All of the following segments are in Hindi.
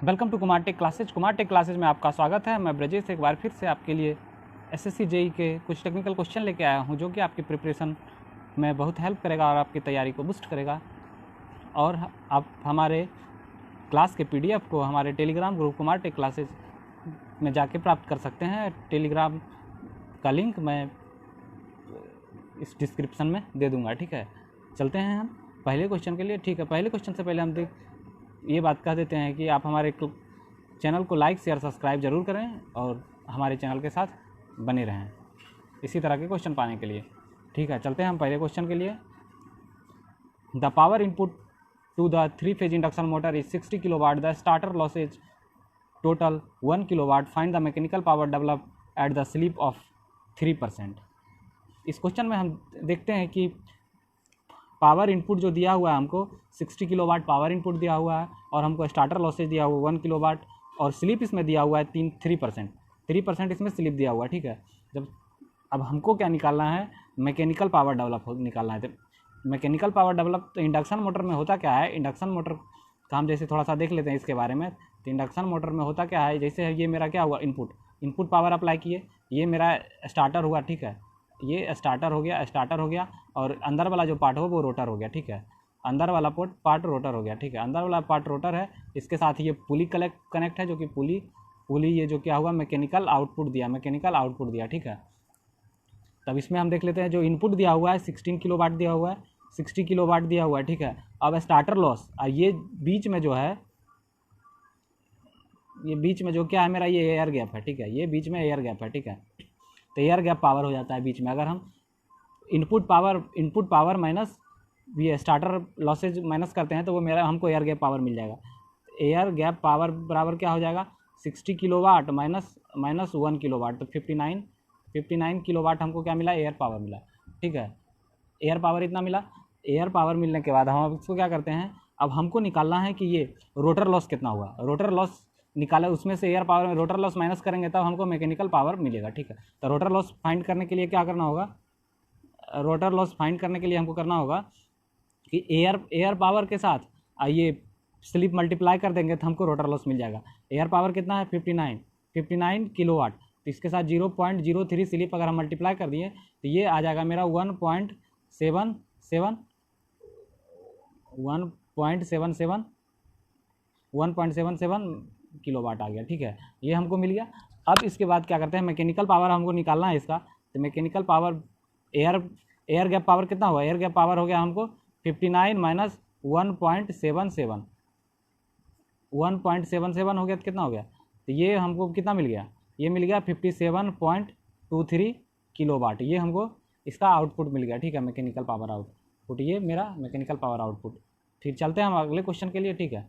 Welcome to Kumar tech classes. Kumar tech classes में आपका स्वागत है। मैं ब्रजेश एक बार फिर से आपके लिए एसएससी जेई के कुछ टेक्निकल क्वेश्चन लेके आया हूं, जो कि आपकी प्रिपरेशन में बहुत हेल्प करेगा और आपकी तैयारी को बूस्ट करेगा। और आप हमारे क्लास के पीडीएफ को हमारे Telegram group Kumar tech classes में जाके प्राप्त कर सकते हैं। टेलीग्राम का लिंक मैं इस डिस्क्रिप्शन में दे दूँगा। ठीक है, चलते हैं हम पहले क्वेश्चन के लिए। ठीक है, पहले क्वेश्चन से पहले हम ये बात कह देते हैं कि आप हमारे चैनल को लाइक शेयर सब्सक्राइब ज़रूर करें और हमारे चैनल के साथ बने रहें इसी तरह के क्वेश्चन पाने के लिए। ठीक है, चलते हैं हम पहले क्वेश्चन के लिए। The power input to the 3-phase induction motor is 60 kilowatt. The starter losses total 1 kilowatt. Find the mechanical power develop at the slip of 3%। इस क्वेश्चन में हम देखते हैं कि पावर इनपुट जो दिया हुआ है हमको 60 किलोवाट पावर इनपुट दिया हुआ है और हमको स्टार्टर लॉसेज दिया हुआ 1 किलोवाट और स्लिप इसमें दिया हुआ है 3% इसमें स्लिप दिया हुआ है। ठीक है, अब हमको क्या निकालना है, मैकेनिकल पावर डेवलप निकालना है। तो मैकेनिकल पावर डेवलप तो इंडक्शन मोटर में होता क्या है, इंडक्शन मोटर का हम जैसे थोड़ा सा देख लेते हैं इसके बारे में। तो इंडक्शन मोटर में होता क्या है, जैसे ये मेरा क्या हुआ, इनपुट पावर अप्लाई किए, ये मेरा स्टार्टर हुआ। ठीक है, ये स्टार्टर हो गया और अंदर वाला जो पार्ट हो वो रोटर हो गया। ठीक है, अंदर वाला पार्ट रोटर हो गया। ठीक है, अंदर वाला पार्ट रोटर है, इसके साथ ये पुली कनेक्ट है, जो कि पुली ये जो क्या हुआ, मैकेनिकल आउटपुट दिया। ठीक है, तब इसमें हम देख लेते हैं जो इनपुट दिया हुआ है 16 किलोवाट दिया हुआ है, 60 किलोवाट दिया हुआ है। ठीक है, अब स्टार्टर लॉस ये बीच में जो है, ये बीच में जो क्या है मेरा, ये एयर गैप है। ठीक है, ये बीच में एयर गैप है। ठीक है, तो एयर गैप पावर हो जाता है बीच में। अगर हम इनपुट पावर माइनस ये स्टार्टर लॉसेज माइनस करते हैं तो वो मेरा हमको एयर गैप पावर मिल जाएगा। एयर गैप पावर बराबर क्या हो जाएगा, 60 किलोवाट माइनस 1 किलोवाट, तो 59 किलोवाट हमको क्या मिला, एयर पावर मिला। ठीक है, एयर पावर इतना मिला। एयर पावर मिलने के बाद हम अब इसको क्या करते हैं, अब हमको निकालना है कि ये रोटर लॉस कितना हुआ। रोटर लॉस निकाला, उसमें से एयर पावर में रोटर लॉस माइनस करेंगे तब हमको मैकेनिकल पावर मिलेगा। ठीक है, तो रोटर लॉस फाइंड करने के लिए क्या करना होगा, रोटर लॉस फाइंड करने के लिए हमको करना होगा कि एयर पावर के साथ ये स्लिप मल्टीप्लाई कर देंगे तो हमको रोटर लॉस मिल जाएगा। एयर पावर कितना है, 59 किलोवाट, तो इसके साथ 0.03 स्लिप अगर हम मल्टीप्लाई कर दिए तो ये आ जाएगा मेरा 1.77 किलोवाट आ गया। ठीक है, ये हमको मिल गया। अब इसके बाद क्या करते हैं, मैकेनिकल पावर हमको निकालना है इसका। तो mechanical power air gap power कितना हुआ, एयर गैप पावर हो गया हमको 59 माइनस 1.77 हो गया, तो कितना हो गया, तो ये हमको कितना मिल गया, ये मिल गया 57.23 किलोवाट। ये हमको इसका आउटपुट मिल गया। ठीक है, मैकेनिकल पावर आउटपुट, ये मेरा मैकेनिकल पावर आउटपुट। ठीक, चलते हैं हम अगले क्वेश्चन के लिए। ठीक है,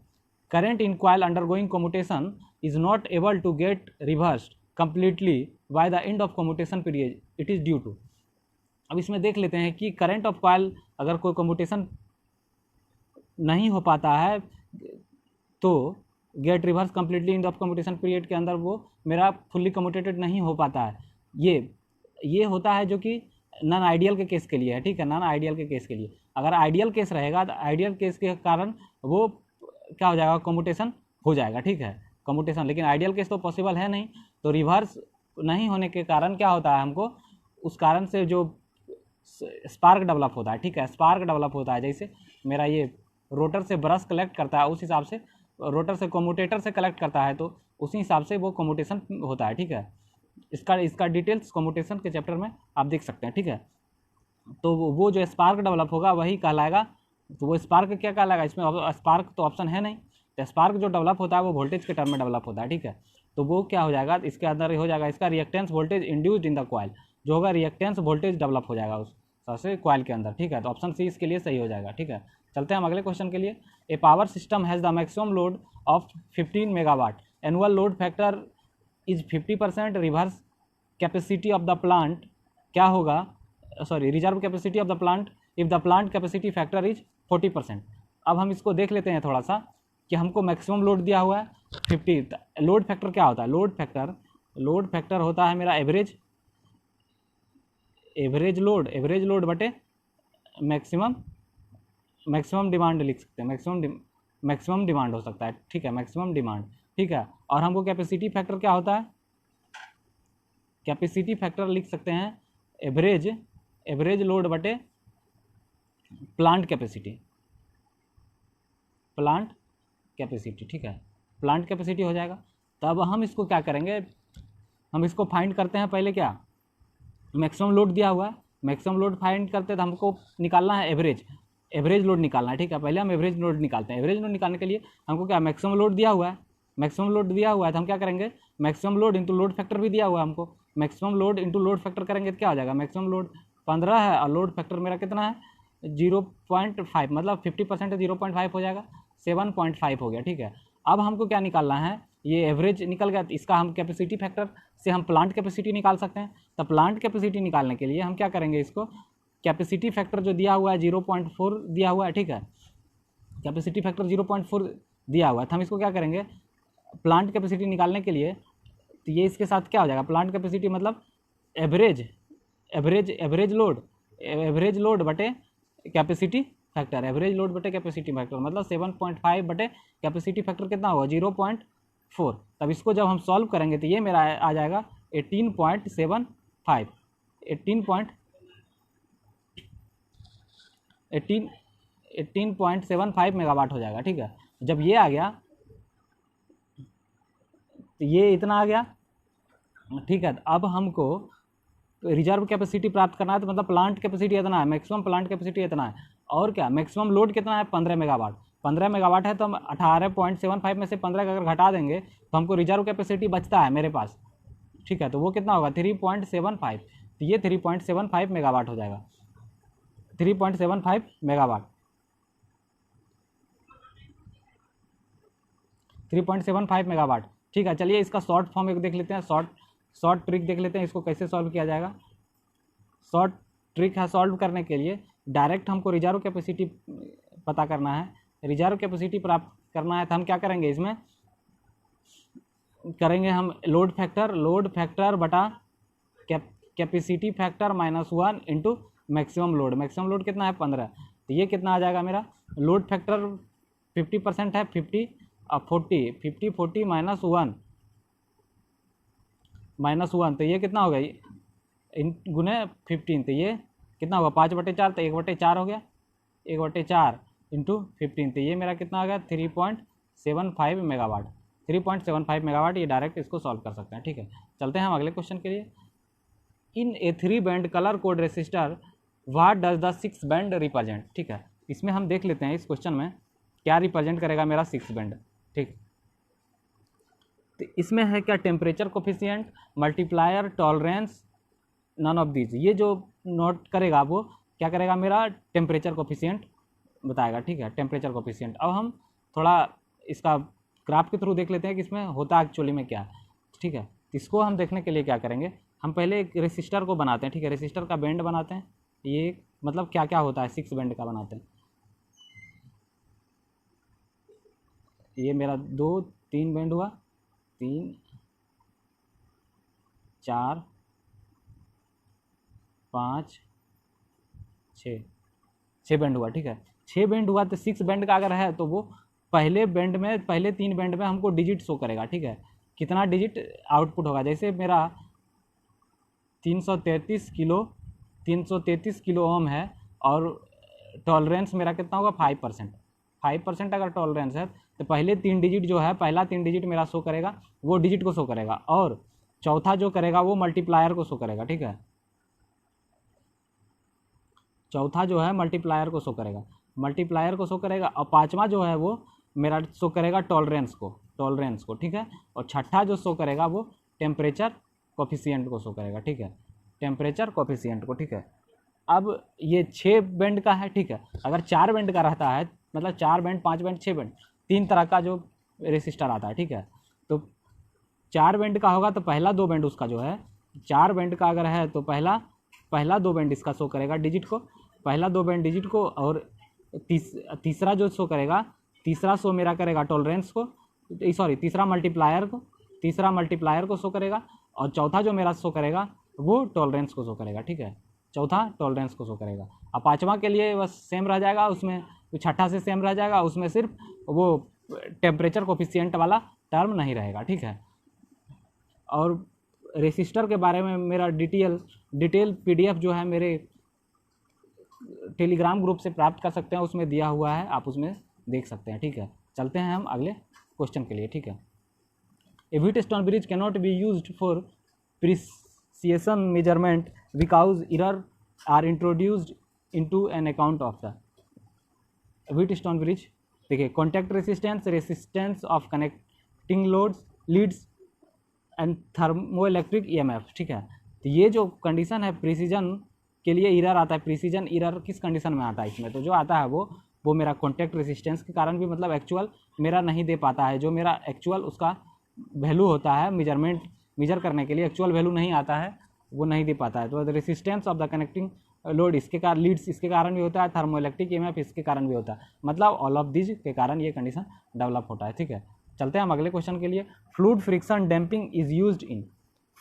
current in coil undergoing commutation is not able to get reversed completely by the end of commutation period, it is due to. अब इसमें देख लेते हैं कि करंट ऑफ कॉइल अगर कोई कम्यूटेशन नहीं हो पाता है तो get reverse completely end of commutation period के अंदर वो मेरा फुल्ली कम्यूटेटेड नहीं हो पाता है। ये होता है जो कि नॉन आइडियल के केस के लिए है। ठीक है, नॉन आइडियल के केस के लिए। अगर आइडियल केस रहेगा तो आइडियल केस के कारण वो क्या हो जाएगा, कम्यूटेशन हो जाएगा। ठीक है, कम्यूटेशन, लेकिन आइडियल केस तो पॉसिबल है नहीं। तो रिवर्स नहीं होने के कारण क्या होता है, हमको उस कारण से जो स्पार्क डेवलप होता है। ठीक है, स्पार्क डेवलप होता है, जैसे मेरा ये रोटर से ब्रश कलेक्ट करता है, उस हिसाब से रोटर से कम्यूटेटर से कलेक्ट करता है, तो उसी हिसाब से वो कम्यूटेशन होता है। ठीक है, इसका डिटेल्स कम्यूटेशन के चैप्टर में आप देख सकते हैं। ठीक है, तो वो जो स्पार्क डेवलप होगा वही कहलाएगा। तो वो स्पार्क क्या कहलाएगा, इसमें स्पार्क तो ऑप्शन है नहीं। तो स्पार्क जो डेवलप होता है वो वोल्टेज के टर्म में डेवलप होता है। ठीक है, तो वो क्या हो जाएगा, इसके अंदर हो जाएगा इसका reactance voltage induced in the coil, जो होगा रिएक्टेंस वोल्टेज डेवलप हो जाएगा उस सबसे कॉइल के अंदर। ठीक है, तो ऑप्शन सी इसके लिए सही हो जाएगा। ठीक है, चलते हैं हम अगले क्वेश्चन के लिए। A power system has the maximum load of 15 megawatt, annual load factor is 50%, reverse capacity of the plant क्या होगा, reserve capacity of the plant if the plant capacity factor is 40%। अब हम इसको देख लेते हैं थोड़ा सा कि हमको मैक्सिमम लोड दिया हुआ है 50। लोड फैक्टर क्या होता है, लोड फैक्टर होता है मेरा एवरेज लोड बटे मैक्सिमम डिमांड लिख सकते हैं, मैक्सिमम डिमांड हो सकता है। ठीक है, मैक्सिमम डिमांड, ठीक है। और हमको कैपेसिटी फैक्टर क्या होता है, कैपेसिटी फैक्टर लिख सकते हैं एवरेज लोड बटे प्लांट कैपेसिटी, ठीक है, प्लांट कैपेसिटी हो जाएगा। तब हम इसको क्या करेंगे, हम इसको फाइंड करते हैं पहले क्या, मैक्सिमम लोड दिया हुआ है, मैक्सिमम लोड फाइंड करते हैं तो हमको निकालना है एवरेज लोड निकालना है, ठीक है। पहले हम एवरेज लोड निकालते हैं, एवरेज लोड निकालने के लिए हमको क्या, मैक्सिमम लोड दिया हुआ है, मैक्सिमम लोड दिया हुआ है तो हम क्या करेंगे, maximum load into load factor भी दिया हुआ है हमको, maximum load into load factor करेंगे तो क्या हो जाएगा, मैक्सिमम लोड 15 है और लोड फैक्टर मेरा कितना है 0.5, मतलब 50% है 0.5 हो जाएगा, 7.5 हो गया, ठीक है। अब हमको क्या निकालना है, ये एवरेज निकल गया, इसका हम कैपेसिटी फैक्टर से हम प्लांट कैपेसिटी निकाल सकते हैं। तो प्लांट कैपेसिटी निकालने के लिए हम क्या करेंगे, इसको कैपेसिटी फैक्टर जो दिया हुआ है 0.4 दिया हुआ है, ठीक है, कैपेसिटी फैक्टर 0.4 दिया हुआ है, तो हम इसको क्या करेंगे, प्लांट कैपेसिटी निकालने के लिए, तो ये इसके साथ क्या हो जाएगा, प्लांट कैपेसिटी मतलब एवरेज लोड बटे कैपेसिटी फैक्टर, एवरेज लोड बटे कैपेसिटी फैक्टर मतलब 7.5 बटे कैपेसिटी फैक्टर कितना होगा 0.4। तब इसको जब हम सॉल्व करेंगे तो ये मेरा आ जाएगा 18.75 मेगावाट हो जाएगा, ठीक है। जब ये आ गया तो ये इतना आ गया, ठीक है। अब हमको रिजर्व कैपेसिटी प्राप्त करना है, तो मतलब प्लांट कैपेसिटी इतना है, मैक्सिमम प्लांट कैपेसिटी इतना है, और क्या मैक्सिमम लोड कितना है 15 मेगावाट, 15 मेगावाट है, तो हम 18.75 में से 15 का अगर घटा देंगे तो हमको रिजर्व कैपेसिटी बचता है मेरे पास, ठीक है। तो वो कितना होगा 3.75, तो ये 3.75 मेगावाट हो जाएगा, 3.75 मेगावाट, 3.75 मेगावाट, ठीक है। चलिए इसका शॉर्ट फॉर्म एक देख लेते हैं, शॉर्ट ट्रिक देख लेते हैं, इसको कैसे सॉल्व किया जाएगा। शॉर्ट ट्रिक है सॉल्व करने के लिए, डायरेक्ट हमको रिजर्व कैपेसिटी पता करना है, रिजर्व कैपेसिटी प्राप्त करना है, तो हम क्या करेंगे, इसमें करेंगे हम लोड फैक्टर बटा capacity factor -1 into maximum load कितना है 15, तो ये कितना आ जाएगा मेरा, लोड फैक्टर 50% है, 50 और 40 -1 तो ये कितना होगा, इन गुने 15, तो ये कितना होगा 5/4, तो 1/4 हो गया, 1/4 इंटू 15, तो ये मेरा कितना आ गया 3.75 मेगावाट, 3.75 मेगावाट। ये डायरेक्ट इसको सॉल्व कर सकते हैं, ठीक है। चलते हैं हम अगले क्वेश्चन के लिए। इन ए 3 band colour code resistor what does the 6 band represent, ठीक है। इसमें हम देख लेते हैं इस क्वेश्चन में क्या रिप्रेजेंट करेगा मेरा 6 बैंड, ठीक। तो इसमें है क्या, temperature coefficient, multiplier, tolerance, none of these, ये जो नोट करेगा वो क्या करेगा, मेरा टेम्परेचर कोफिशिएंट बताएगा, ठीक है, टेम्परेचर कोफिशिएंट। अब हम थोड़ा इसका ग्राफ के थ्रू देख लेते हैं कि इसमें होता एक्चुअली में क्या है, ठीक है। इसको हम देखने के लिए क्या करेंगे, हम पहले एक रेसिस्टर को बनाते हैं, ठीक है, रेसिस्टर का बैंड बनाते हैं, ये मतलब क्या क्या होता है 6 बैंड का बनाते हैं। ये मेरा 2 3 बैंड हुआ, 3 4 5 6 बैंड हुआ, ठीक है। 6 बैंड हुआ, तो 6 बैंड का अगर है तो वो पहले 3 बैंड में हमको डिजिट शो करेगा, ठीक है, कितना डिजिट आउटपुट होगा। जैसे मेरा 333 किलो ओम है और टॉलरेंस मेरा कितना होगा 5% अगर टॉलरेंस है तो पहले 3 डिजिट जो है, पहला 3 डिजिट मेरा शो करेगा, वो डिजिट को शो करेगा, और चौथा जो करेगा वो मल्टीप्लायर को शो करेगा, ठीक है, चौथा जो है मल्टीप्लायर को शो करेगा, और पांचवा जो है वो मेरा शो करेगा टॉलरेंस को, ठीक है, और छठा जो शो करेगा वो टेम्परेचर कोफिशिएंट को शो करेगा, ठीक है, टेम्परेचर कोफिशिएंट को, ठीक है। अब ये 6 बैंड का है, ठीक है। अगर 4 बैंड का रहता है, मतलब 4 बैंड 5 बैंड 6 बैंड 3 तरह का जो रेसिस्टर आता है, ठीक है। तो 4 बैंड का होगा तो पहला 2 बैंड उसका जो है, 4 बैंड का अगर है तो पहला 2 बैंड इसका शो करेगा डिजिट को, पहला 2 बैंड डिजिट को, और तीसरा जो शो करेगा, तीसरा शो मेरा करेगा टॉलरेंस को, सॉरी तीसरा मल्टीप्लायर को शो करेगा, और चौथा जो मेरा शो करेगा वो टॉलरेंस को शो करेगा, ठीक है, चौथा टॉलरेंस को शो करेगा। और पाँचवा के लिए बस सेम रह जाएगा, उसमें छठा से सेम रह जाएगा, उसमें सिर्फ वो टेम्परेचर कोफिशिएंट वाला टर्म नहीं रहेगा, ठीक है। और रेसिस्टर के बारे में मेरा डिटेल PDF जो है मेरे टेलीग्राम ग्रुप से प्राप्त कर सकते हैं, उसमें दिया हुआ है, आप उसमें देख सकते हैं, ठीक है। चलते हैं हम अगले क्वेश्चन के लिए, ठीक है। A Wheatstone bridge cannot be used for precision measurement because error are introduced into an account of the Wheatstone bridge. देखिए, contact resistance of connecting leads and thermoelectric EMF, ठीक है। तो ये जो कंडीशन है प्रिसीजन के लिए एरर आता है। प्रिसीजन एरर किस कंडीशन में आता है इसमें? तो जो आता है वो मेरा कॉन्टैक्ट रेसिस्टेंस के कारण भी, मतलब एक्चुअल मेरा नहीं दे पाता है, जो मेरा एक्चुअल उसका वैल्यू होता है मेजर करने के लिए एक्चुअल वैल्यू नहीं आता है, वो नहीं दे पाता है। तो resistance of the connecting load इसके कारण, लीड्स इसके कारण भी होता है, थर्मोइलेक्ट्रिक EMF इसके कारण भी होता है, मतलब ऑल ऑफ दिस के कारण ये कंडीशन डेवलप होता है, ठीक है। चलते हैं हम अगले क्वेश्चन के लिए। Fluid friction damping is used in.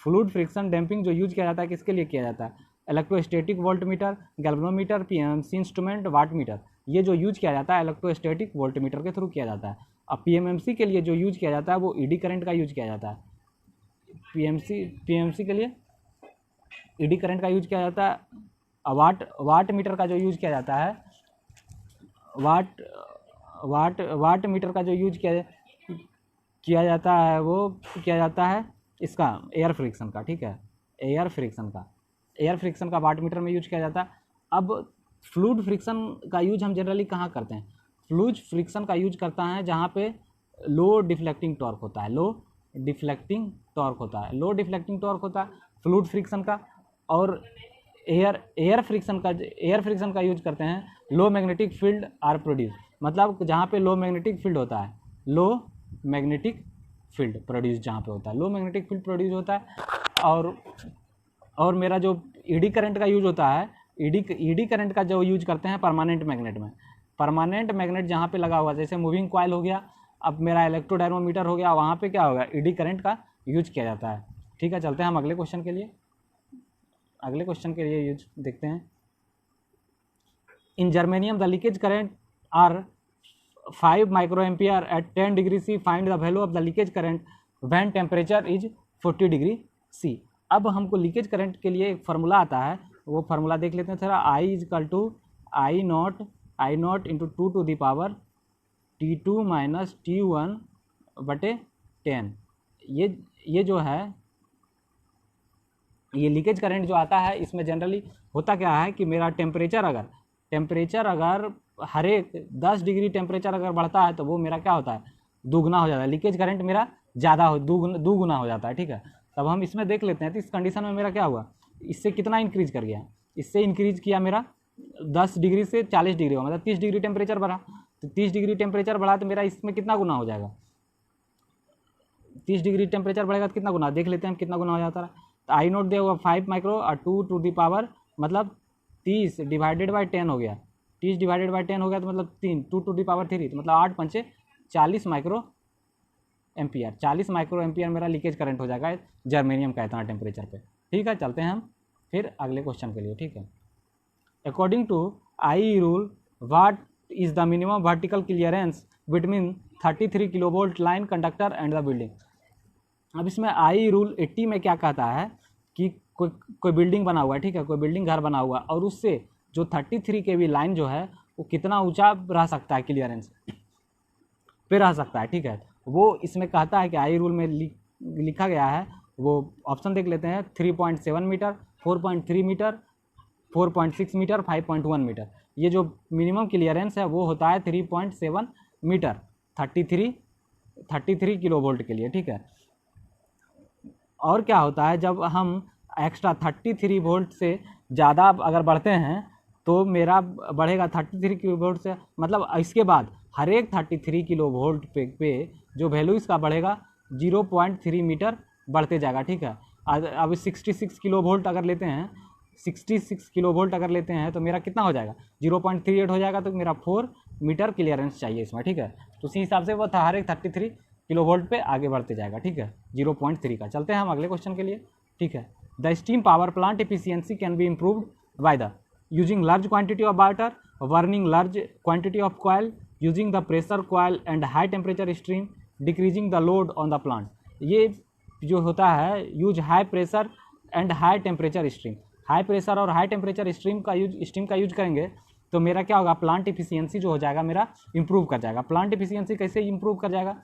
Fluid friction damping जो यूज किया जाता है किसके लिए किया जाता है? Electrostatic voltmeter, galvanometer, PMMC instrument, wattmeter, ये जो यूज किया जाता है इलेक्ट्रोस्टैटिक वोल्टमीटर के थ्रू किया जाता है। अब PMMC के लिए जो यूज किया जाता है वो ED करंट का यूज किया जाता है। PMMC के लिए ED करंट का यूज किया जाता है। वाट मीटर का जो यूज किया जाता है, वाट मीटर का जो यूज किया जाता है वो किया जाता है इसका एयर फ्रिक्शन का, ठीक है। एयर फ्रिक्शन का वाट मीटर में यूज किया जाता है। अब फ्लूइड फ्रिक्शन का यूज हम जनरली कहाँ करते हैं? फ्लूइड फ्रिक्शन का यूज करता है जहाँ पे लो डिफ्लेक्टिंग टॉर्क होता है, लो डिफ्लेक्टिंग टॉर्क होता है फ्लूइड फ्रिक्शन का। और एयर फ्रिक्शन का यूज करते हैं लो मैग्नेटिक फील्ड आर प्रोड्यूस, मतलब जहाँ पे लो मैग्नेटिक फील्ड होता है, लो मैग्नेटिक फील्ड प्रोड्यूस जहाँ पे होता है, लो मैग्नेटिक फील्ड प्रोड्यूस होता है। और मेरा जो ED करंट का यूज होता है, ED करंट का जो यूज करते हैं परमानेंट मैग्नेट में। परमानेंट मैग्नेट जहाँ पे लगा हुआ, जैसे मूविंग कॉइल हो गया, अब मेरा इलेक्ट्रोडायनोमीटर हो गया, वहाँ पे क्या होगा? ED करंट का यूज किया जाता है, ठीक है। चलते हैं हम अगले क्वेश्चन के लिए यूज देखते हैं। In germanium the leakage current are 5 microampere at 10 degree C। Find the value of the leakage current when temperature is 40 degree C। अब हमको लीकेज करंट के लिए एक फार्मूला आता है, वो फार्मूला देख लेते हैं थोड़ा। I is equal to I naught into 2 to the power T2 minus T1 बटे 10। ये जो है, ये लीकेज करंट जो आता है इसमें जनरली होता क्या है कि मेरा टेम्परेचर अगर हर एक 10 डिग्री टेम्परेचर अगर बढ़ता है तो वो मेरा क्या होता है? दुगना हो जाता है। लीकेज करंट मेरा दुगुना हो जाता है, ठीक है। तब हम इसमें देख लेते हैं। तो इस कंडीशन में मेरा क्या हुआ? इससे कितना इंक्रीज कर गया? इससे इंक्रीज किया मेरा 10 डिग्री से 40 डिग्री हुआ, मतलब 30 डिग्री टेम्परेचर बढ़ा। तो 30 डिग्री टेम्परेचर बढ़ा तो मेरा इसमें कितना गुना हो जाएगा? 30 डिग्री टेम्परेचर बढ़ेगा तो कितना गुना, देख लेते हैं हम कितना गुना हो जाता है। तो I नॉट दिया हुआ 5 माइक्रो और 2 टू दी पावर, मतलब 30 डिवाइडेड बाई 10 हो गया। 30 डिवाइडेड बाई 10 हो गया तो मतलब 2 टू दी पावर 3, तो मतलब 8 पंचे 40 माइक्रो एम्पियर। 40 माइक्रो एम्पियर मेरा लीकेज करंट हो जाएगा जर्मेनियम का इतना टेम्परेचर पे, ठीक है। चलते हैं हम फिर अगले क्वेश्चन के लिए, ठीक है। According to IE rule what is the minimum vertical clearance between 33 kilovolt line conductor and the building. अब इसमें IE रूल 80 में क्या कहता है कि कोई बिल्डिंग बना हुआ है, ठीक है, कोई बिल्डिंग घर बना हुआ, और उससे जो 33 kV लाइन जो है वो कितना ऊंचा रह सकता है, क्लियरेंस पे रह सकता है, ठीक है। वो इसमें कहता है कि IE रूल में लिखा गया है, वो ऑप्शन देख लेते हैं। 3.7 मीटर, 4.3 मीटर, 4.6 मीटर, 5.1 मीटर। ये जो मिनिमम क्लियरेंस है वो होता है 3.7 मीटर 33 किलोवोल्ट के लिए, ठीक है। और क्या होता है, जब हम एक्स्ट्रा 33 वोल्ट से ज़्यादा अगर बढ़ते हैं तो मेरा बढ़ेगा 33 किलो वोल्ट से, मतलब इसके बाद हर एक 33 किलो वोल्ट पे जो वैल्यू इसका बढ़ेगा 0.3 मीटर बढ़ते जाएगा, ठीक है। अब 66 किलो वोल्ट अगर लेते हैं, 66 किलो वोल्ट अगर लेते हैं तो मेरा कितना हो जाएगा? 0.38 हो जाएगा। तो मेरा 4 मीटर क्लियरेंस चाहिए इसमें, ठीक है। तो उसी हिसाब से वो हर एक 33 किलो वोल्ट पे आगे बढ़ते जाएगा, ठीक है, 0.3 का। चलते हैं हम अगले क्वेश्चन के लिए, ठीक है। The steam power plant efficiency can be improved by the using large quantity of water, burning large quantity of coil, using the pressure coil and high temperature stream, decreasing the load on the plant. ये जो होता है use high pressure and high temperature stream, high pressure और हाई टेम्परेचर स्ट्रीम का यूज करेंगे तो मेरा क्या होगा, प्लांट इफिशियंसी जो हो जाएगा मेरा इंप्रूव कर जाएगा। प्लांट इफिशियंसी कैसे इंप्रूव कर जाएगा,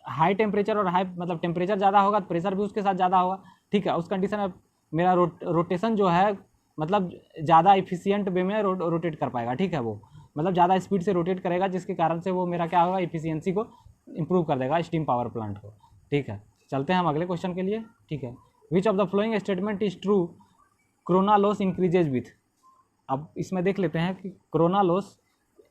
हाई टेम्परेचर और हाई मतलब टेम्परेचर ज़्यादा होगा तो प्रेशर भी उसके साथ ज़्यादा होगा, ठीक है। उस कंडीशन में मेरा रोटेशन जो है मतलब ज़्यादा इफिशियंट वे में रोटेट कर पाएगा, ठीक है। वो मतलब ज़्यादा स्पीड से रोटेट करेगा जिसके कारण से वो मेरा क्या होगा, इफिशियंसी को इंप्रूव कर देगा स्टीम पावर प्लांट को, ठीक है। चलते हैं हम अगले क्वेश्चन के लिए, ठीक है। Which of the following statement is true, corona loss increases with. अब इसमें देख लेते हैं कि कोरोना लॉस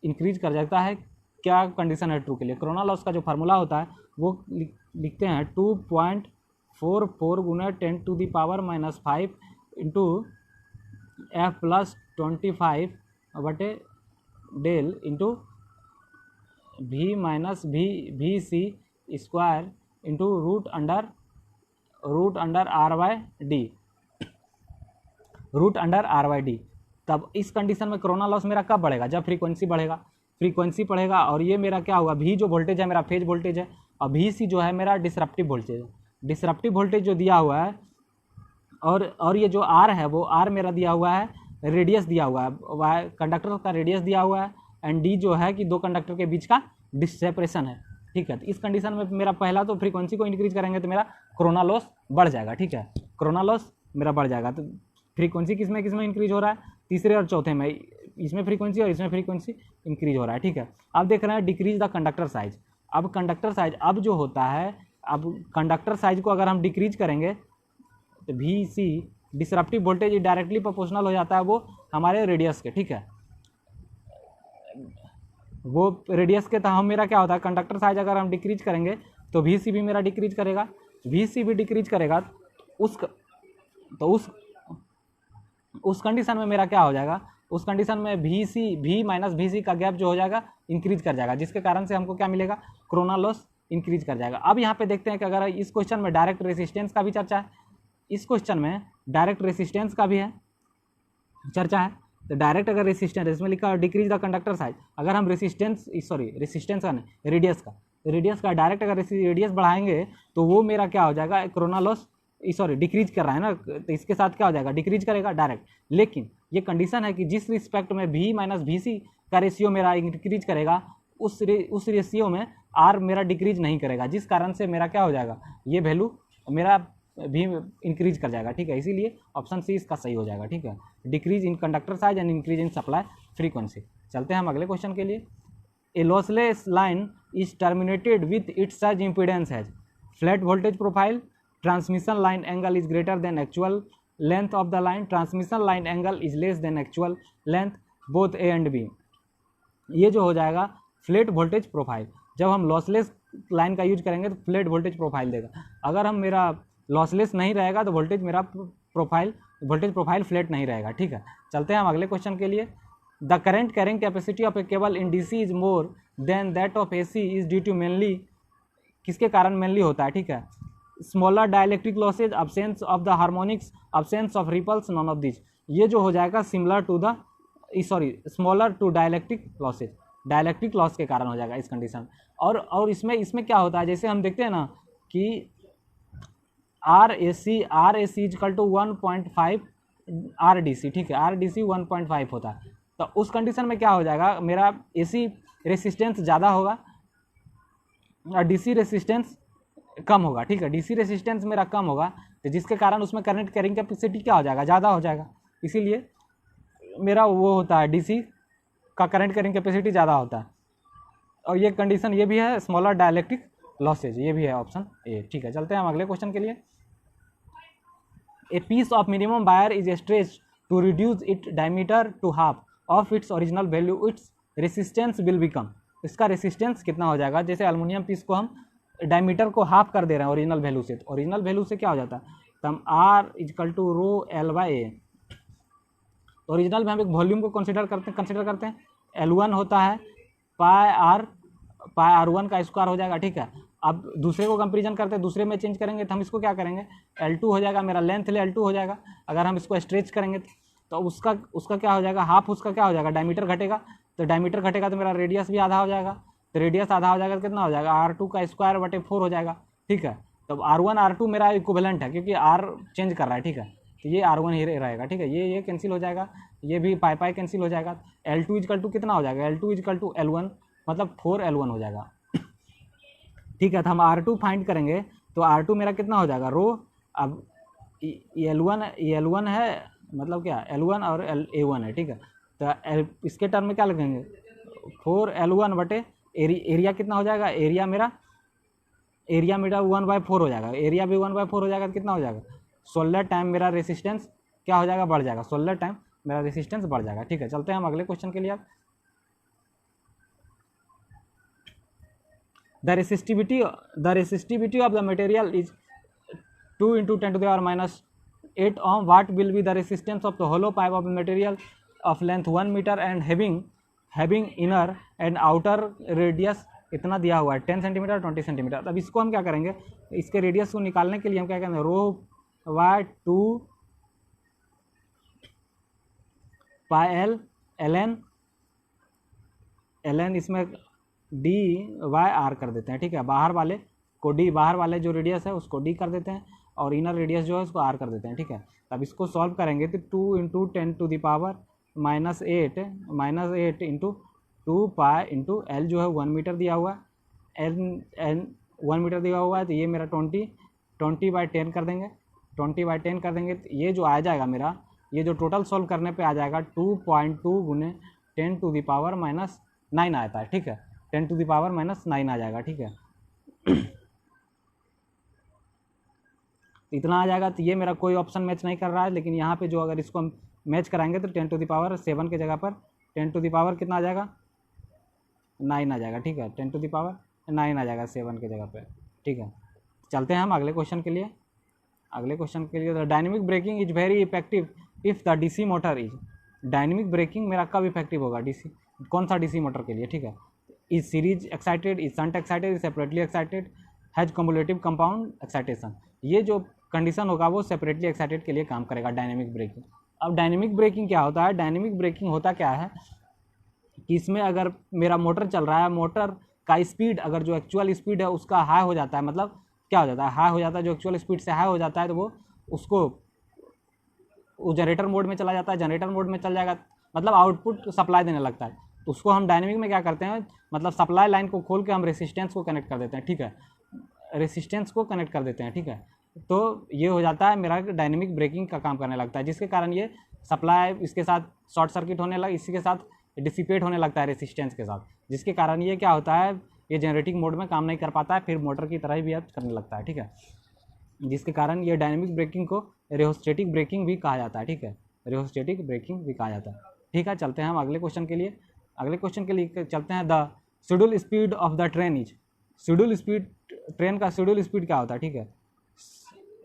इंक्रीज कर जाता है, क्या कंडीशन है ट्रू के लिए। कोरोना लॉस का जो फार्मूला होता है वो लिखते हैं 2.44 गुना 10⁻⁻5 इंटू F+25/डेल into V-VC square into root under R/D। तब इस कंडीशन में कोरोना लॉस मेरा कब बढ़ेगा, जब फ्रीक्वेंसी बढ़ेगा और ये मेरा क्या होगा, V जो वोल्टेज है मेरा फेज वोल्टेज है और VC जो है मेरा डिसरप्टिव वोल्टेज है। डिसरप्टिव वोल्टेज जो दिया हुआ है और ये जो R है वो R मेरा दिया हुआ है, रेडियस दिया हुआ है, कंडक्टर का रेडियस दिया हुआ है, एंड D जो है कि दो कंडक्टर के बीच का सेपरेशन है, ठीक है। तो इस कंडीशन में मेरा पहला तो फ्रीक्वेंसी को इंक्रीज करेंगे तो मेरा कोरोना लॉस बढ़ जाएगा, ठीक है। कोरोना लॉस मेरा बढ़ जाएगा। तो फ्रीक्वेंसी किस में इंक्रीज हो रहा है, तीसरे और चौथे में, इसमें फ्रीक्वेंसी और इसमें फ्रीक्वेंसी इंक्रीज हो रहा है, ठीक है। अब देख रहे हैं डिक्रीज द कंडक्टर साइज। अब कंडक्टर साइज अब जो होता है, अब कंडक्टर साइज को अगर हम डिक्रीज करेंगे तो VC disruptive voltage directly proportional हो जाता है वो हमारे रेडियस के, ठीक है। वो रेडियस के तो हम मेरा क्या होता है, कंडक्टर साइज अगर हम डिक्रीज करेंगे तो VC भी मेरा डिक्रीज करेगा, VC भी डिक्रीज करेगा, उस कंडीशन में मेरा क्या हो जाएगा, उस कंडीशन में V-VC का गैप जो हो जाएगा इंक्रीज कर जाएगा, जिसके कारण से हमको क्या मिलेगा, कोरोना लॉस इंक्रीज कर जाएगा। अब यहाँ पे देखते हैं कि अगर इस क्वेश्चन में डायरेक्ट रेसिस्टेंस का भी चर्चा है, इस क्वेश्चन में डायरेक्ट रेसिस्टेंस का भी है चर्चा है। तो डायरेक्ट अगर रेसिस्टेंस, इसमें लिखा है डिक्रीज द कंडक्टर साइज, अगर हम रेसिस्टेंस का नहीं, रेडियस का डायरेक्ट अगर रेडियस बढ़ाएंगे तो वो मेरा क्या हो जाएगा, कोरोना लॉस डिक्रीज कर रहा है ना, तो इसके साथ क्या हो जाएगा, डिक्रीज करेगा डायरेक्ट। लेकिन ये कंडीशन है कि जिस रिस्पेक्ट में V-VC का रेशियो मेरा इंक्रीज करेगा उस रेशियो में R मेरा डिक्रीज नहीं करेगा, जिस कारण से मेरा क्या हो जाएगा, ये वैल्यू मेरा भी इंक्रीज कर जाएगा, ठीक है। इसीलिए ऑप्शन सी इसका सही हो जाएगा, ठीक है। Decrease in conductor size and increase in supply frequency. चलते हैं हम अगले क्वेश्चन के लिए। A lossless line is terminated with its surge impedance has flat voltage profile, transmission line angle is greater than actual length of the line, transmission line angle is less than actual length, both a and b. ये जो हो जाएगा फ्लैट वोल्टेज प्रोफाइल, जब हम लॉसलेस लाइन का यूज करेंगे तो फ्लैट वोल्टेज प्रोफाइल देगा। अगर हम मेरा लॉसलेस नहीं रहेगा तो वोल्टेज प्रोफाइल फ्लैट नहीं रहेगा, ठीक है। चलते हैं हम अगले क्वेश्चन के लिए। The current carrying capacity of a cable in DC is more than that of AC is due to mainly, किसके कारण मेनली होता है, ठीक है। Smaller dielectric losses, absence of the harmonics, absence of ripples, none of this. ये जो हो जाएगा smaller to dielectric losses, dielectric loss के कारण हो जाएगा इस कंडीशन। और इसमें क्या होता है, जैसे हम देखते हैं ना कि RAC इजकल टू 1.5 RDC, ठीक है। RDC 1.5 होता है, तो उस कंडीशन में क्या हो जाएगा, मेरा AC रेसिस्टेंस ज़्यादा होगा और DC रेसिस्टेंस कम होगा, ठीक है। DC रेसिस्टेंस मेरा कम होगा तो जिसके कारण उसमें करंट कैरिंग कैपेसिटी क्या हो जाएगा, ज़्यादा हो जाएगा। इसीलिए मेरा वो होता है DC का करंट कैरिंग कैपेसिटी ज़्यादा होता है। और ये कंडीशन ये भी है स्मॉलर डाइलेक्ट्रिक लॉसेज, ये भी है ऑप्शन ए, ठीक है। चलते हैं हम अगले क्वेश्चन के लिए। A piece of minimum wire is stretch to reduce it diameter to half of its original value, its resistance will become. इसका रेसिस्टेंस कितना हो जाएगा, जैसे एल्युमिनियम पीस को हम डायमीटर को हाफ कर दे रहे हैं ओरिजिनल वैल्यू से, तो ओरिजिनल वैल्यू से क्या हो जाता है, तो हम R is equal to ρL/A। Original में हम एक वॉल्यूम को कंसिडर करते हैं, L1 होता है पाई R1 का स्क्वायर हो जाएगा, ठीक है। अब दूसरे को कंपेरिजन करते हैं, दूसरे में चेंज करेंगे तो हम इसको क्या करेंगे, L2 हो जाएगा, मेरा लेंथ ले L2 हो जाएगा। अगर हम इसको स्ट्रेच करेंगे तो उसका क्या हो जाएगा, हाफ उसका क्या हो जाएगा, डायमीटर घटेगा, तो डायमीटर घटेगा तो मेरा रेडियस भी आधा हो जाएगा, तो रेडियस आधा हो जाएगा तो कितना हो जाएगा, R2 का स्क्वायर बटे 4 हो जाएगा, ठीक है। तब R1 R2 मेरा इक्विवेलेंट है क्योंकि R चेंज कर रहा है, ठीक है, तो ये R1 ही रहेगा, ठीक है। ये कैंसिल हो जाएगा, ये भी पाई पाई कैंसिल हो जाएगा। L2 इजकल टू कितना हो जाएगा, L2 इजकल टू L1 मतलब 4L1 हो जाएगा, ठीक है। तो हम R2 फाइंड करेंगे तो R2 मेरा कितना हो जाएगा रो, अब L1 है मतलब क्या L1 और A1 है, ठीक है। तो इसके टर्म में क्या लगेंगे 4L1 बटे एरिया कितना हो जाएगा, एरिया मेरा 1/4 हो जाएगा, एरिया भी 1/4 हो जाएगा तो कितना हो जाएगा 16 टाइम मेरा रेसिस्टेंस क्या हो जाएगा, बढ़ जाएगा, 16 टाइम मेरा रेसिस्टेंस बढ़ जाएगा, ठीक है। चलते हैं हम अगले क्वेश्चन के लिए। अब the resistivity of the material is 2 × 10⁻⁸ ohm. What will be the resistance of the hollow pipe of material of length 1 meter and having inner and outer radius इतना दिया हुआ है 10 सेंटीमीटर 20 सेंटीमीटर। अब इसको हम क्या करेंगे, इसके रेडियस को निकालने के लिए हम क्या करेंगे, rho Y 2 pi L L N इसमें डी वाई आर कर देते हैं, ठीक है। बाहर वाले को डी, बाहर वाले जो रेडियस है उसको डी कर देते हैं और इनर रेडियस जो है उसको आर कर देते हैं, ठीक है। अब इसको सॉल्व करेंगे तो 2 × 10⁻⁸ इंटू 2 पाई इंटू एल जो है 1 मीटर दिया हुआ है, एन 1 मीटर दिया हुआ है, तो ये मेरा 20/10 कर देंगे, 20/10 कर देंगे तो ये जो आ जाएगा मेरा, ये जो टोटल सॉल्व करने पे आ जाएगा 2.2 × 10⁻⁹ आता है, ठीक है, 10⁻⁹ आ जाएगा, ठीक है। इतना आ जाएगा, तो ये मेरा कोई ऑप्शन मैच नहीं कर रहा है, लेकिन यहाँ पे जो अगर इसको हम मैच कराएंगे तो 10⁻7 के जगह पर 10 कितना आ जाएगा 9 आ जाएगा, ठीक है, 10⁻9 आ जाएगा 7 के जगह पे, ठीक है। चलते हैं हम अगले क्वेश्चन के लिए। अगले क्वेश्चन के लिए the dynamic braking is very effective if the DC motor is, dynamic braking मेरा कब इफेक्टिव होगा, डीसी कौन सा डीसी मोटर के लिए, ठीक है। Is series excited, is shunt excited, is separately excited, has cumulative compound excitation, ये जो कंडीशन होगा वो सेपरेटली एक्साइटेड के लिए काम करेगा डायनेमिक ब्रेकिंग। अब डायनेमिक ब्रेकिंग क्या होता है, डायनेमिक ब्रेकिंग होता क्या है कि इसमें अगर मेरा मोटर चल रहा है, मोटर का स्पीड अगर जो एक्चुअल स्पीड है उसका हाई हो जाता है, मतलब क्या हो जाता है, हाई हो जाता है, जो एक्चुअल स्पीड से हाई हो जाता है तो वो उसको वो जनरेटर मोड में चला जाता है, जनरेटर मोड में चल जाएगा मतलब आउटपुट सप्लाई देने लगता है, तो उसको हम डायनेमिक में क्या करते हैं, मतलब सप्लाई लाइन को खोल के हम रेसिस्टेंस को कनेक्ट कर देते हैं, ठीक है, रेसिस्टेंस को कनेक्ट कर देते हैं, ठीक है। तो ये हो जाता है मेरा डायनेमिक ब्रेकिंग का काम करने लगता है, जिसके कारण ये सप्लाई इसके साथ शॉर्ट सर्किट होने लगा, इसी के साथ डिसिपेट होने लगता है रेसिस्टेंस के साथ, जिसके कारण ये क्या होता है, ये जनरेटिंग मोड में काम नहीं कर पाता है, फिर मोटर की तरह ही बिहेव करने लगता है, ठीक है, जिसके कारण ये डायनेमिक ब्रेकिंग को रियोस्टेटिक ब्रेकिंग भी कहा जाता है, ठीक है, रियोस्टेटिक ब्रेकिंग भी कहा जाता है, ठीक है। चलते हैं हम अगले क्वेश्चन के लिए। अगले क्वेश्चन के लिए चलते हैं, the schedule speed of the train is, schedule speed, train का शेड्यूल स्पीड क्या होता है, ठीक है,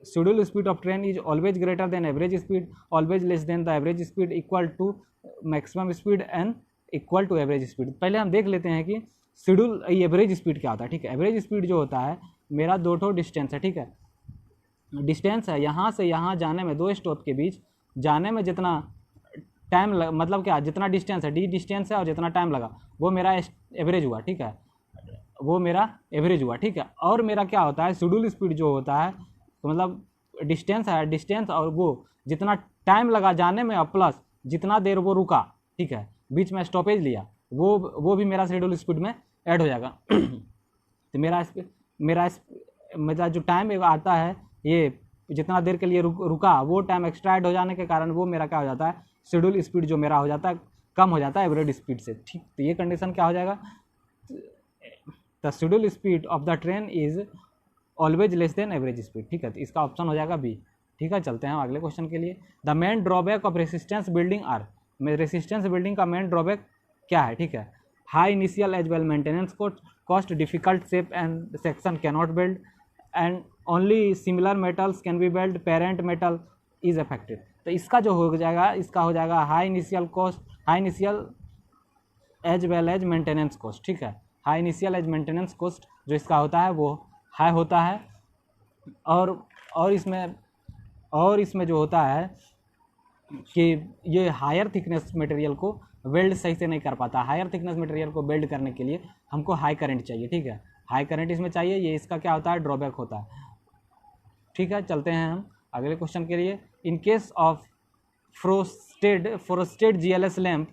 schedule speed of train is always greater than average speed, always less than the average speed, equal to maximum speed and equal to average speed. पहले हम देख लेते हैं कि शेड्यूल एवरेज स्पीड क्या होता है, ठीक है। एवरेज स्पीड जो होता है मेरा 2 ठो डिस्टेंस है, ठीक है, डिस्टेंस है यहाँ से यहाँ जाने में 2 स्टॉप के बीच जाने में जितना टाइम मतलब क्या, जितना डिस्टेंस है डी डिस्टेंस है और जितना टाइम लगा वो मेरा एवरेज हुआ, ठीक है, वो मेरा एवरेज हुआ, ठीक है। और मेरा क्या होता है शेड्यूल स्पीड जो होता है, तो मतलब डिस्टेंस है, डिस्टेंस और वो जितना टाइम लगा जाने में और प्लस जितना देर वो रुका, ठीक है, बीच में स्टॉपेज लिया, वो भी मेरा शेड्यूल स्पीड में ऐड हो जाएगा। तो मेरा जो टाइम आता है, ये जितना देर के लिए रुका वो टाइम एक्स्ट्रा ऐड हो जाने के कारण वो मेरा क्या हो जाता है, शेड्यूल स्पीड जो मेरा हो जाता है कम हो जाता है एवरेज स्पीड से, ठीक। तो ये कंडीशन क्या हो जाएगा, the schedule speed of the train is always less then average speed, ठीक है। तो इसका ऑप्शन हो जाएगा बी, ठीक है। चलते हैं हम अगले क्वेश्चन के लिए। The main drawback of resistance building are, resistance building का मेन ड्रॉबैक क्या है, ठीक है, high initial as well maintenance cost, difficult shape and section cannot build and only similar metals can be build, parent metal is affected. तो इसका जो हो जाएगा, इसका हो जाएगा high initial cost, high initial as well as maintenance cost, ठीक है, high initial as maintenance cost जो इसका होता है वो हाई होता है, और इसमें जो होता है कि ये हायर थिकनेस मटेरियल को वेल्ड सही से नहीं कर पाता। हायर थिकनेस मटेरियल को वेल्ड करने के लिए हमको हाई करंट चाहिए, ठीक है, हाई करंट इसमें चाहिए, ये इसका क्या होता है, ड्रॉबैक होता है। ठीक है, चलते हैं हम अगले क्वेश्चन के लिए। In case of frosted GLS lamp,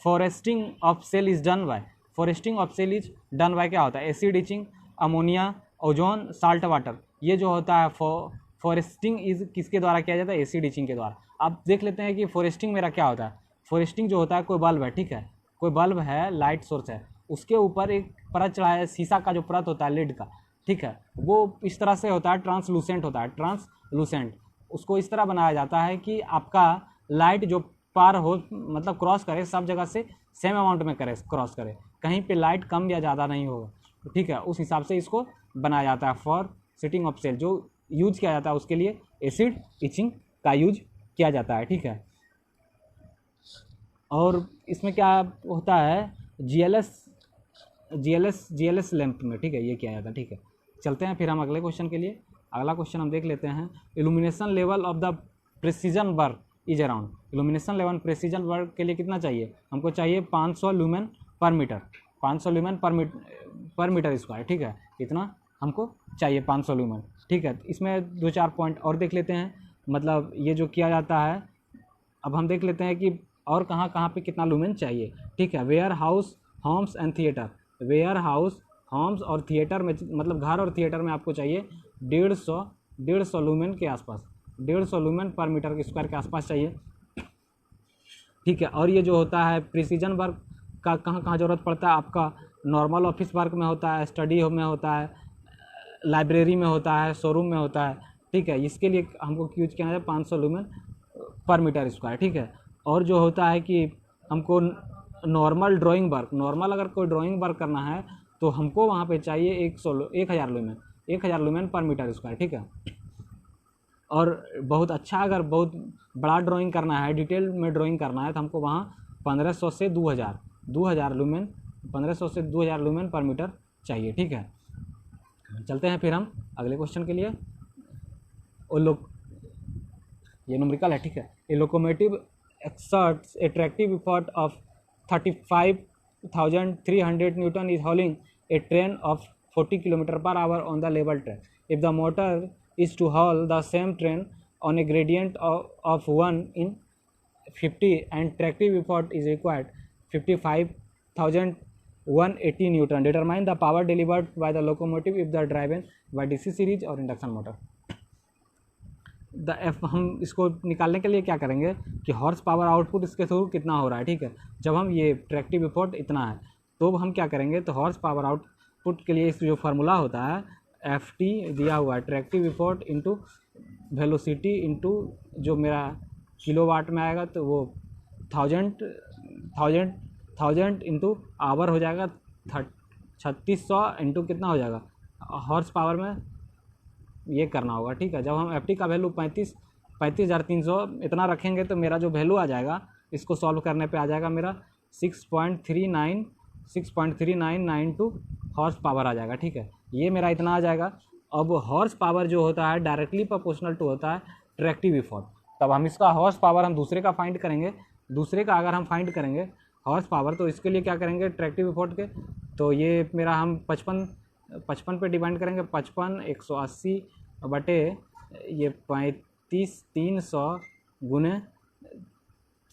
frosting of cell is done by, frosting of cell is done by क्या होता है, acid etching, ammonia, ozone, salt water. ये जो होता है फॉरेस्टिंग इज किसके द्वारा किया जाता है, एसिड इचिंग के द्वारा। आप देख लेते हैं कि फॉरेस्टिंग मेरा क्या होता है। फॉरेस्टिंग जो होता है, कोई बल्ब है, ठीक है, कोई बल्ब है, लाइट सोर्स है, उसके ऊपर एक परत चढ़ाया है, शीशा का जो परत होता है लिड का, ठीक है, वो इस तरह से होता है, ट्रांसलूसेंट होता है, ट्रांसलूसेंट। उसको इस तरह बनाया जाता है कि आपका लाइट जो पार हो, मतलब क्रॉस करे, सब जगह से सेम अमाउंट में करे, क्रॉस करे, कहीं पे लाइट कम या ज़्यादा नहीं होगा, ठीक है, उस हिसाब से इसको बनाया जाता है। फॉर सेटिंग ऑफ सेल जो यूज किया जाता है उसके लिए एसिड इचिंग का यूज किया जाता है, ठीक है। और इसमें क्या होता है, GLS लैंप में, ठीक है, ये किया जाता है, ठीक है। चलते हैं फिर हम अगले क्वेश्चन के लिए। अगला क्वेश्चन हम देख लेते हैं। Illumination level of the precision work is around, illumination level precision work के लिए कितना चाहिए, हमको चाहिए 500 लूमेन पर मीटर, 500 लूमेन पर मीटर स्क्वायर, ठीक है, इतना हमको चाहिए 500 लूमेन, ठीक है। इसमें 2-4 पॉइंट और देख लेते हैं, मतलब ये जो किया जाता है, अब हम देख लेते हैं कि और कहाँ कहाँ पे कितना लूमेन चाहिए, ठीक है। Warehouse, homes and theatre, warehouse, homes और थिएटर में, मतलब घर और थिएटर में आपको चाहिए 150 लूमेन के आसपास, 150 लूमेन पर मीटर स्क्वायर के आसपास चाहिए, ठीक है। और ये जो होता है प्रिसीजन वर्क का कहाँ कहाँ ज़रूरत पड़ता है, आपका नॉर्मल ऑफिस वर्क में होता है, स्टडी में होता है, लाइब्रेरी में होता है, शोरूम में होता है, ठीक है। इसके लिए हमको यूज किया है 500 लूमेन पर मीटर स्क्वायर, ठीक है। और जो होता है कि हमको नॉर्मल ड्राइंग वर्क, नॉर्मल अगर कोई ड्राइंग वर्क करना है तो हमको वहाँ पे चाहिए 1000 लूमेन पर मीटर स्क्वायर, ठीक है। और बहुत अच्छा, अगर बहुत बड़ा ड्राइंग करना है, डिटेल में ड्राइंग करना है, तो हमको वहाँ 1500 से 2000 लूमेन, 1500 से 2000 लूमेन पर मीटर चाहिए, ठीक है। चलते हैं फिर हम अगले क्वेश्चन के लिए। ये न्यूमेरिकल है, ठीक है। A locomotive exerts attractive effort of 35,300 newton is hauling a train of 40 kilometre per hour on the level train. If the motor is to haul the same train on a gradient of 1 in 50 and tractive effort is required 55,180 Newton. Determine the power delivered by the locomotive if the driven by DC series और इंडक्शन मोटर। हम इसको निकालने के लिए क्या करेंगे कि हॉर्स पावर आउटपुट इसके थ्रू कितना हो रहा है, ठीक है। जब हम ये ट्रैक्टिव इफर्ट इतना है तो हम क्या करेंगे, तो हॉर्स पावर आउटपुट के लिए इस जो फार्मूला होता है FT दिया हुआ है, tractive effort into velocity into जो मेरा किलोवाट में आएगा, तो वो 1000 इंटू आवर हो जाएगा, 3600 इंटू कितना हो जाएगा हॉर्स पावर में, ये करना होगा, ठीक है। जब हम FT का वैल्यू 35,300 इतना रखेंगे तो मेरा जो वैल्यू आ जाएगा, इसको सॉल्व करने पे आ जाएगा मेरा 6.3992 हॉर्स पावर आ जाएगा, ठीक है। ये मेरा इतना आ जाएगा। अब हॉर्स पावर जो होता है डायरेक्टली प्रोपोर्शनल टू होता है ट्रैक्टिव इफर्ट। तब हम इसका हॉर्स पावर हम दूसरे का फाइंड करेंगे, दूसरे का अगर हम फाइंड करेंगे हॉर्स पावर, तो इसके लिए क्या करेंगे ट्रैक्टिव इफर्ट के, तो ये मेरा हम 55 पे डिवाइड करेंगे, 55 180 बटे ये 35,300 गुने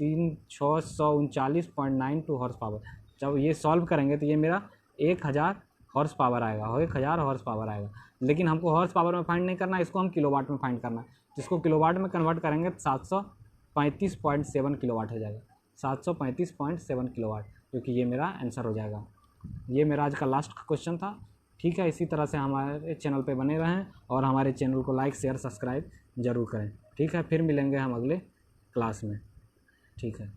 3639.92 हॉर्स पावर। जब ये सॉल्व करेंगे तो ये मेरा 1000 हॉर्स पावर आएगा, 1000 हॉर्स पावर आएगा। लेकिन हमको हॉर्स पावर में फाइंड नहीं करना है, इसको हम किलोवाट में फाइंड करना है। जिसको किलोवाट में कन्वर्ट करेंगे 735.7 किलोवाट हो जाएगा, 735.7 किलोवाट, जो कि ये मेरा आंसर हो जाएगा। ये मेरा आज का लास्ट क्वेश्चन था, ठीक है। इसी तरह से हमारे चैनल पे बने रहें और हमारे चैनल को लाइक शेयर सब्सक्राइब ज़रूर करें, ठीक है। फिर मिलेंगे हम अगले क्लास में, ठीक है।